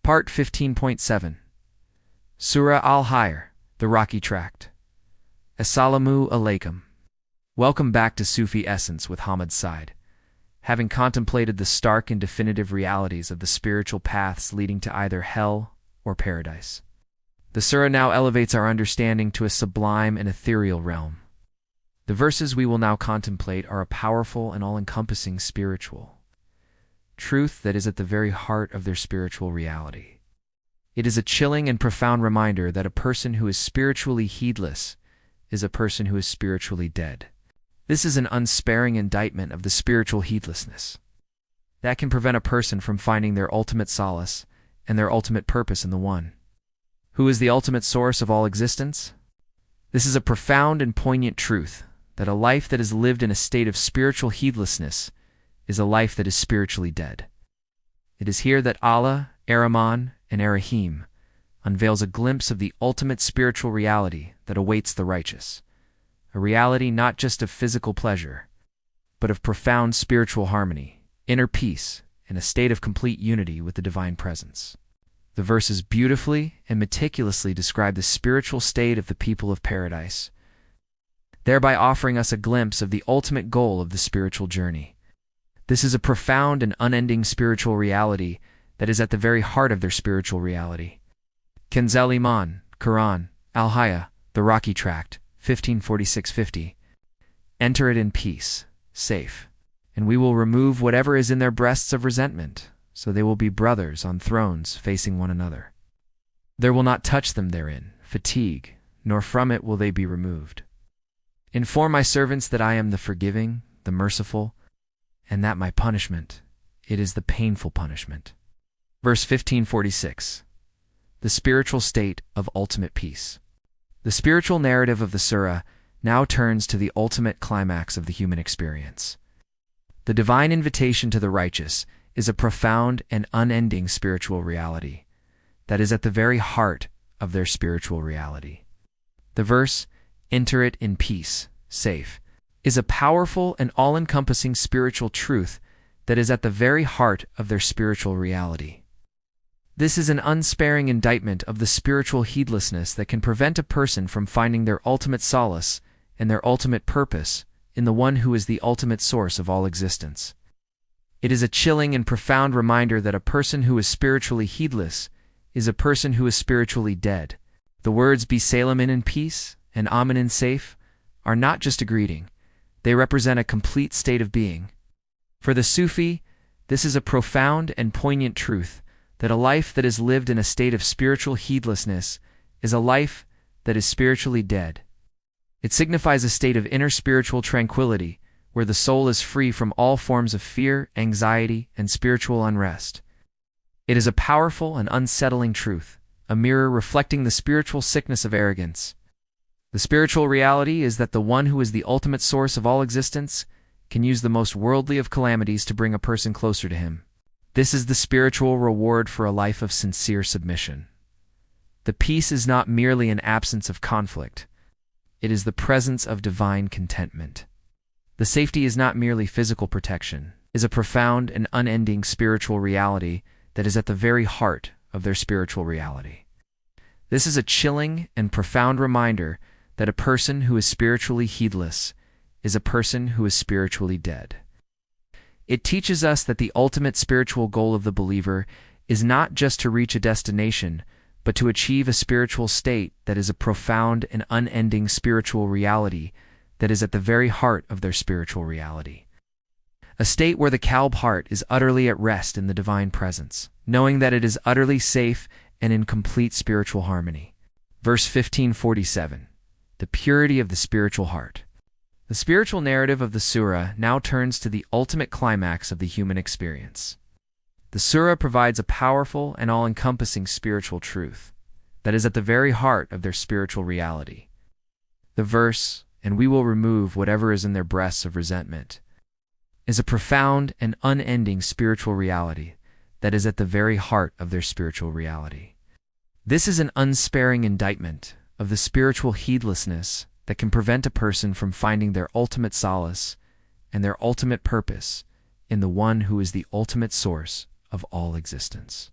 Part 15.7 Surah Al-Hijr, the Rocky Tract. Assalamu alaikum. Welcome back to Sufi Essence with Hammad Syed. Having contemplated the stark and definitive realities of the spiritual paths leading to either hell or paradise, the surah now elevates our understanding to a sublime and ethereal realm. The verses we will now contemplate are a powerful and all-encompassing spiritual truth that is at the very heart of their spiritual reality. It is a chilling and profound reminder that a person who is spiritually heedless is a person who is spiritually dead. This is an unsparing indictment of the spiritual heedlessness that can prevent a person from finding their ultimate solace and their ultimate purpose in the One who is the ultimate source of all existence. This is a profound and poignant truth that a life that is lived in a state of spiritual heedlessness is a life that is spiritually dead. It is here that Allah, Ar-Rahman, and Ar-Rahim unveils a glimpse of the ultimate spiritual reality that awaits the righteous, a reality not just of physical pleasure, but of profound spiritual harmony, inner peace, and a state of complete unity with the divine presence. The verses beautifully and meticulously describe the spiritual state of the people of paradise, thereby offering us a glimpse of the ultimate goal of the spiritual journey. This is a profound and unending spiritual reality that is at the very heart of their spiritual reality. Kanz al-Iman, Quran, Al-Hijr, the Rocky Tract, 1546-50. Enter it in peace, safe, and we will remove whatever is in their breasts of resentment, so they will be brothers on thrones facing one another. There will not touch them therein fatigue, nor from it will they be removed. Inform my servants that I am the forgiving, the merciful, and that my punishment, it is the painful punishment. Verse 1546. The spiritual state of ultimate peace. The spiritual narrative of the surah now turns to the ultimate climax of the human experience. The divine invitation to the righteous is a profound and unending spiritual reality that is at the very heart of their spiritual reality. The verse, enter it in peace, safe, is a powerful and all-encompassing spiritual truth that is at the very heart of their spiritual reality. This is an unsparing indictment of the spiritual heedlessness that can prevent a person from finding their ultimate solace and their ultimate purpose in the One who is the ultimate source of all existence. It is a chilling and profound reminder that a person who is spiritually heedless is a person who is spiritually dead. The words be salamin in peace and amin in safe are not just a greeting. They represent a complete state of being. For the Sufi, this is a profound and poignant truth that a life that is lived in a state of spiritual heedlessness is a life that is spiritually dead. It signifies a state of inner spiritual tranquility where the soul is free from all forms of fear, anxiety, and spiritual unrest. It is a powerful and unsettling truth, a mirror reflecting the spiritual sickness of arrogance. The spiritual reality is that the One who is the ultimate source of all existence can use the most worldly of calamities to bring a person closer to Him. This is the spiritual reward for a life of sincere submission. The peace is not merely an absence of conflict. It is the presence of divine contentment. The safety is not merely physical protection. It is a profound and unending spiritual reality that is at the very heart of their spiritual reality. This is a chilling and profound reminder that a person who is spiritually heedless is a person who is spiritually dead. It teaches us that the ultimate spiritual goal of the believer is not just to reach a destination, but to achieve a spiritual state that is a profound and unending spiritual reality that is at the very heart of their spiritual reality. A state where the calb heart is utterly at rest in the divine presence, knowing that it is utterly safe and in complete spiritual harmony. Verse 1547. The purity of the spiritual heart. The spiritual narrative of the surah now turns to the ultimate climax of the human experience. The surah provides a powerful and all-encompassing spiritual truth that is at the very heart of their spiritual reality. The verse, and we will remove whatever is in their breasts of resentment, is a profound and unending spiritual reality that is at the very heart of their spiritual reality. This is an unsparing indictment of the spiritual heedlessness that can prevent a person from finding their ultimate solace and their ultimate purpose in the One who is the ultimate source of all existence.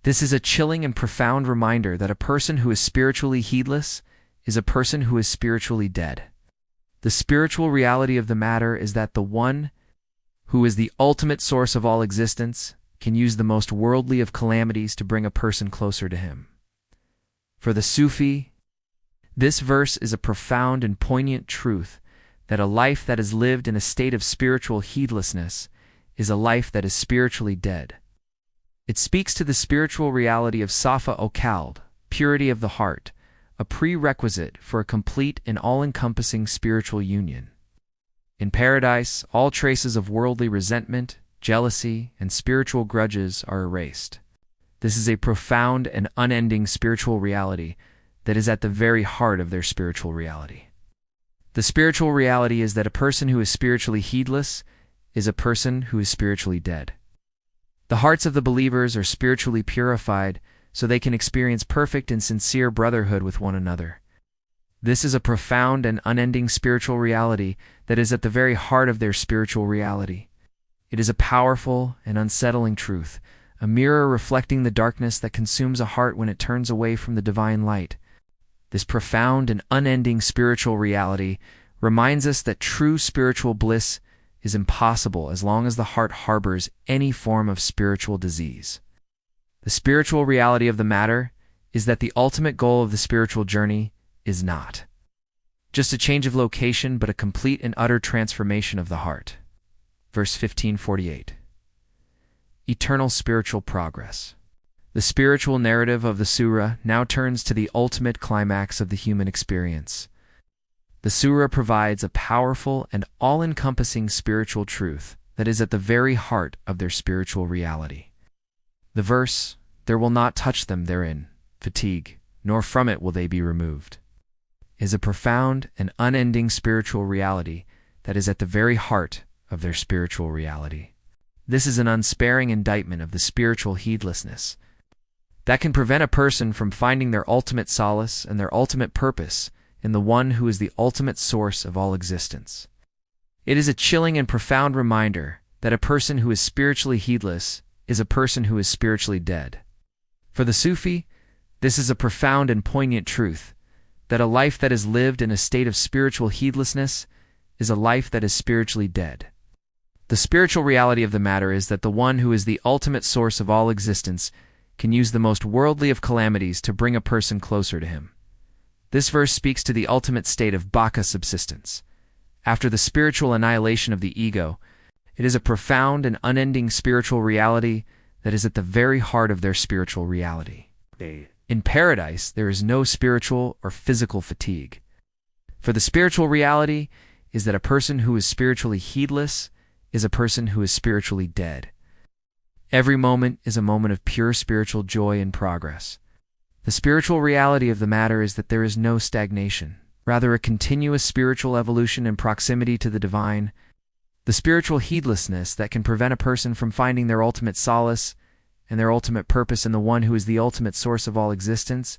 This is a chilling and profound reminder that a person who is spiritually heedless is a person who is spiritually dead. The spiritual reality of the matter is that the one who is the ultimate source of all existence can use the most worldly of calamities to bring a person closer to him. For the Sufi, this verse is a profound and poignant truth that a life that is lived in a state of spiritual heedlessness is a life that is spiritually dead. It speaks to the spiritual reality of Safa o-Qalb, purity of the heart, a prerequisite for a complete and all-encompassing spiritual union. In paradise, all traces of worldly resentment, jealousy, and spiritual grudges are erased. This is a profound and unending spiritual reality that is at the very heart of their spiritual reality. The spiritual reality is that a person who is spiritually heedless is a person who is spiritually dead. The hearts of the believers are spiritually purified so they can experience perfect and sincere brotherhood with one another. This is a profound and unending spiritual reality that is at the very heart of their spiritual reality. It is a powerful and unsettling truth, a mirror reflecting the darkness that consumes a heart when it turns away from the divine light. This profound and unending spiritual reality reminds us that true spiritual bliss is impossible as long as the heart harbors any form of spiritual disease. The spiritual reality of the matter is that the ultimate goal of the spiritual journey is not just a change of location, but a complete and utter transformation of the heart. Verse 1548. Eternal spiritual progress. The spiritual narrative of the surah now turns to the ultimate climax of the human experience. The surah provides a powerful and all-encompassing spiritual truth that is at the very heart of their spiritual reality. The verse, "There will not touch them therein, fatigue, nor from it will they be removed," is a profound and unending spiritual reality that is at the very heart of their spiritual reality. This is an unsparing indictment of the spiritual heedlessness that can prevent a person from finding their ultimate solace and their ultimate purpose in the one who is the ultimate source of all existence. It is a chilling and profound reminder that a person who is spiritually heedless is a person who is spiritually dead. For the Sufi, this is a profound and poignant truth that a life that is lived in a state of spiritual heedlessness is a life that is spiritually dead. The spiritual reality of the matter is that the one who is the ultimate source of all existence can use the most worldly of calamities to bring a person closer to him. This verse speaks to the ultimate state of baka subsistence. After the spiritual annihilation of the ego, it is a profound and unending spiritual reality that is at the very heart of their spiritual reality. In paradise, there is no spiritual or physical fatigue. For the spiritual reality is that a person who is spiritually heedless is a person who is spiritually dead. Every moment is a moment of pure spiritual joy and progress. The spiritual reality of the matter is that there is no stagnation, rather a continuous spiritual evolution and proximity to the divine. The spiritual heedlessness that can prevent a person from finding their ultimate solace and their ultimate purpose in the one who is the ultimate source of all existence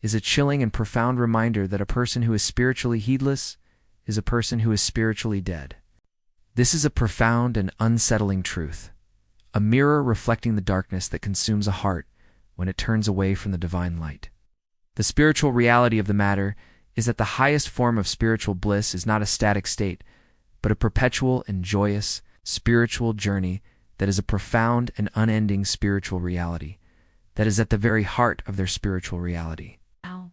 is a chilling and profound reminder that a person who is spiritually heedless is a person who is spiritually dead. This is a profound and unsettling truth, a mirror reflecting the darkness that consumes a heart when it turns away from the divine light. The spiritual reality of the matter is that the highest form of spiritual bliss is not a static state, but a perpetual and joyous spiritual journey that is a profound and unending spiritual reality that is at the very heart of their spiritual reality. Ow.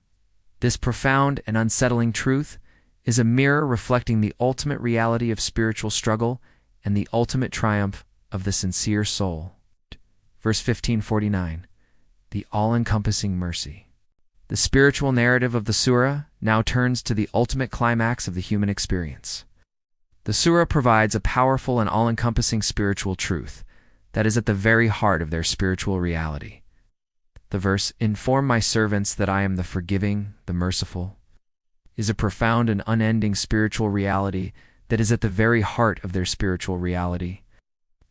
This profound and unsettling truth is a mirror reflecting the ultimate reality of spiritual struggle and the ultimate triumph of the sincere soul. Verse 1549. The all-encompassing mercy. The spiritual narrative of the surah now turns to the ultimate climax of the human experience. The surah provides a powerful and all-encompassing spiritual truth that is at the very heart of their spiritual reality. The verse, "Inform my servants that I am the forgiving, the merciful," is a profound and unending spiritual reality that is at the very heart of their spiritual reality.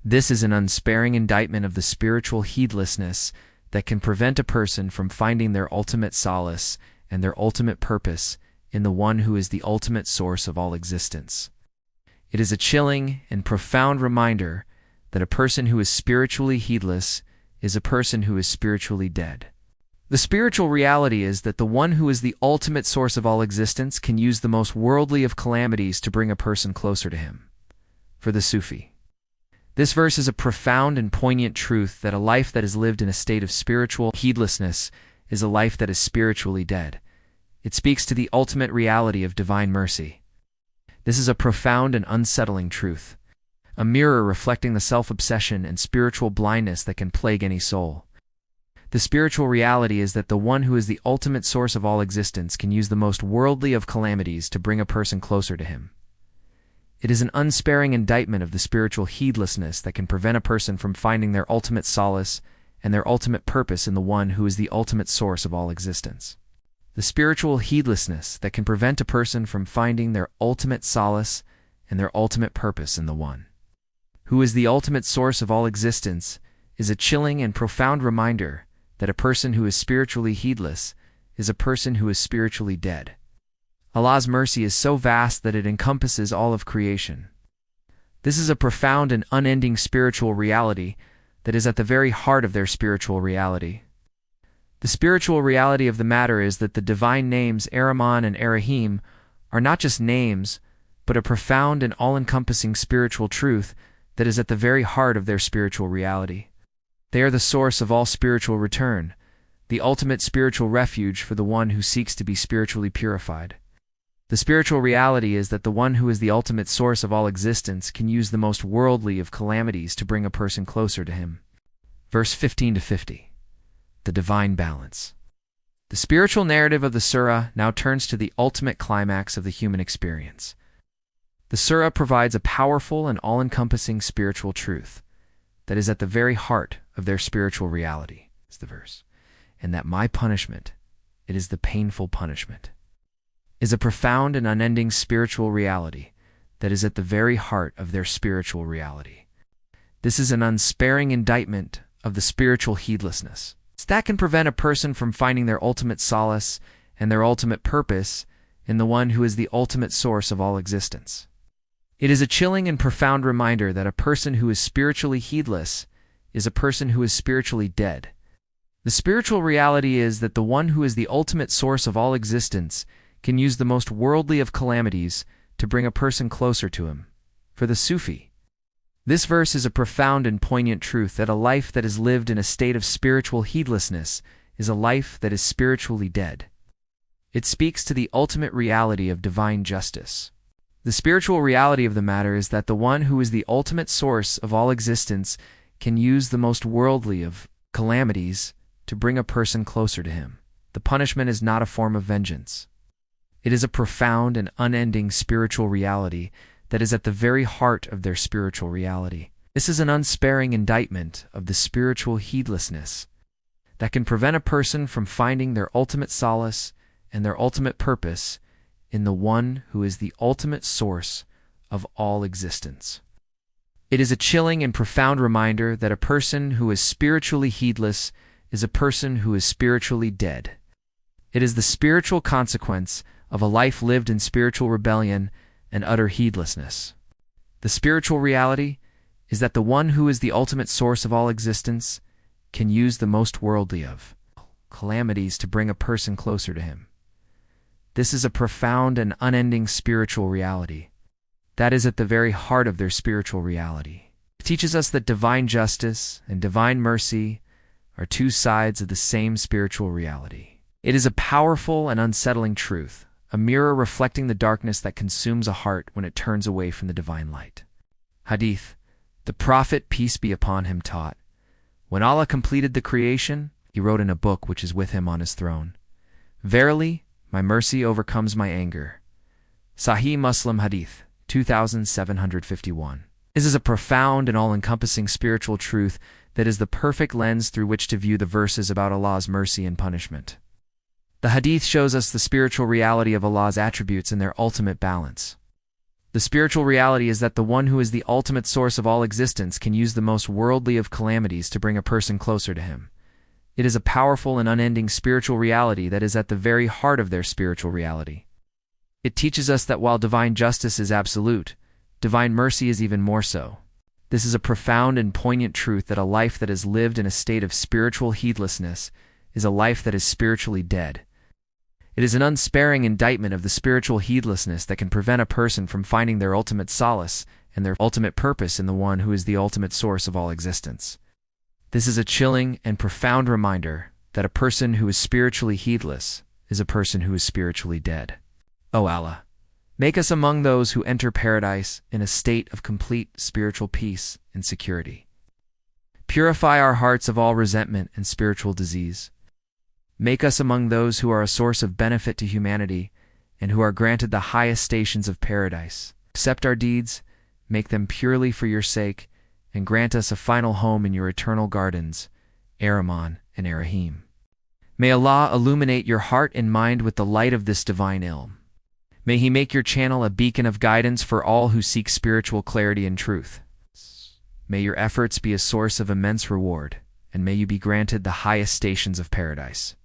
This is an unsparing indictment of the spiritual heedlessness that can prevent a person from finding their ultimate solace and their ultimate purpose in the one who is the ultimate source of all existence. It is a chilling and profound reminder that a person who is spiritually heedless is a person who is spiritually dead. The spiritual reality is that the one who is the ultimate source of all existence can use the most worldly of calamities to bring a person closer to him. For the Sufi, this verse is a profound and poignant truth that a life that is lived in a state of spiritual heedlessness is a life that is spiritually dead. It speaks to the ultimate reality of divine mercy. This is a profound and unsettling truth, a mirror reflecting the self-obsession and spiritual blindness that can plague any soul. The spiritual reality is that the one who is the ultimate source of all existence can use the most worldly of calamities to bring a person closer to him. It is an unsparing indictment of the spiritual heedlessness that can prevent a person from finding their ultimate solace and their ultimate purpose in the one who is the ultimate source of all existence. The spiritual heedlessness that can prevent a person from finding their ultimate solace and their ultimate purpose in the one who is the ultimate source of all existence is a chilling and profound reminder that a person who is spiritually heedless is a person who is spiritually dead. Allah's mercy is so vast that it encompasses all of creation. This is a profound and unending spiritual reality that is at the very heart of their spiritual reality. The spiritual reality of the matter is that the divine names Ar-Rahman and Ar-Rahim are not just names, but a profound and all-encompassing spiritual truth that is at the very heart of their spiritual reality. They are the source of all spiritual return, the ultimate spiritual refuge for the one who seeks to be spiritually purified. The spiritual reality is that the one who is the ultimate source of all existence can use the most worldly of calamities to bring a person closer to him. Verse 15-50. The divine balance. The spiritual narrative of the surah now turns to the ultimate climax of the human experience. The surah provides a powerful and all-encompassing spiritual truth that is at the very heart of their spiritual reality, is the verse, and that my punishment, it is the painful punishment, is a profound and unending spiritual reality that is at the very heart of their spiritual reality. This is an unsparing indictment of the spiritual heedlessness that can prevent a person from finding their ultimate solace and their ultimate purpose in the one who is the ultimate source of all existence. It is a chilling and profound reminder that a person who is spiritually heedless is a person who is spiritually dead. The spiritual reality is that the one who is the ultimate source of all existence can use the most worldly of calamities to bring a person closer to him. For the Sufi, this verse is a profound and poignant truth that a life that is lived in a state of spiritual heedlessness is a life that is spiritually dead. It speaks to the ultimate reality of divine justice. The spiritual reality of the matter is that the one who is the ultimate source of all existence can use the most worldly of calamities to bring a person closer to him. The punishment is not a form of vengeance. It is a profound and unending spiritual reality that is at the very heart of their spiritual reality. This is an unsparing indictment of the spiritual heedlessness that can prevent a person from finding their ultimate solace and their ultimate purpose in the one who is the ultimate source of all existence. It is a chilling and profound reminder that a person who is spiritually heedless is a person who is spiritually dead. It is the spiritual consequence of a life lived in spiritual rebellion and utter heedlessness. The spiritual reality is that the one who is the ultimate source of all existence can use the most worldly of calamities to bring a person closer to him. This is a profound and unending spiritual reality that is at the very heart of their spiritual reality. It teaches us that divine justice and divine mercy are two sides of the same spiritual reality. It is a powerful and unsettling truth, a mirror reflecting the darkness that consumes a heart when it turns away from the divine light. Hadith, the Prophet, peace be upon him, taught, when Allah completed the creation, he wrote in a book which is with him on his throne, "Verily, my mercy overcomes my anger." Sahih Muslim Hadith, 2751. This is a profound and all-encompassing spiritual truth that is the perfect lens through which to view the verses about Allah's mercy and punishment. The Hadith shows us the spiritual reality of Allah's attributes and their ultimate balance. The spiritual reality is that the one who is the ultimate source of all existence can use the most worldly of calamities to bring a person closer to him. It is a powerful and unending spiritual reality that is at the very heart of their spiritual reality. It teaches us that while divine justice is absolute, divine mercy is even more so. This is a profound and poignant truth that a life that is lived in a state of spiritual heedlessness is a life that is spiritually dead. It is an unsparing indictment of the spiritual heedlessness that can prevent a person from finding their ultimate solace and their ultimate purpose in the one who is the ultimate source of all existence. This is a chilling and profound reminder that a person who is spiritually heedless is a person who is spiritually dead. O Allah, make us among those who enter paradise in a state of complete spiritual peace and security. Purify our hearts of all resentment and spiritual disease. Make us among those who are a source of benefit to humanity and who are granted the highest stations of paradise. Accept our deeds, make them purely for your sake, and grant us a final home in your eternal gardens, Ar-Rahman and Ar-Rahim. May Allah illuminate your heart and mind with the light of this divine ilm. May He make your channel a beacon of guidance for all who seek spiritual clarity and truth. May your efforts be a source of immense reward, and may you be granted the highest stations of paradise.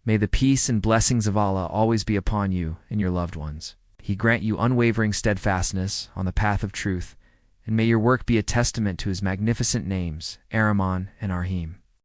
May the peace and blessings of Allah always be upon you and your loved ones. He grant you unwavering steadfastness on the path of truth, and may your work be a testament to His magnificent names, Ar-Rahman and Ar-Rahim.